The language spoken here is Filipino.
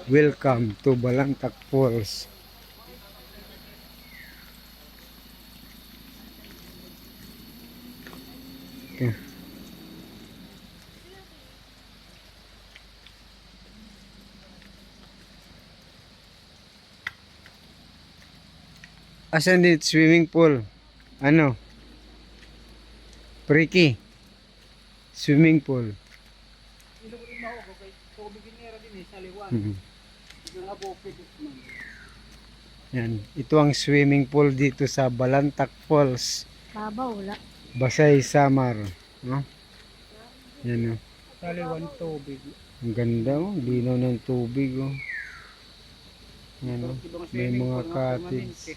Welcome to Balantak Falls. Okay. Asan dito swimming pool? Ano? Priki. Swimming pool. Mhm. Yan. Ito ang swimming pool dito sa Balantak Falls. Babaw, wala. Basay, Samar. No? Yan o. Taliwan tubig. Ang ganda oh. Linaw ng tubig oh. Yan o. May mga cottage.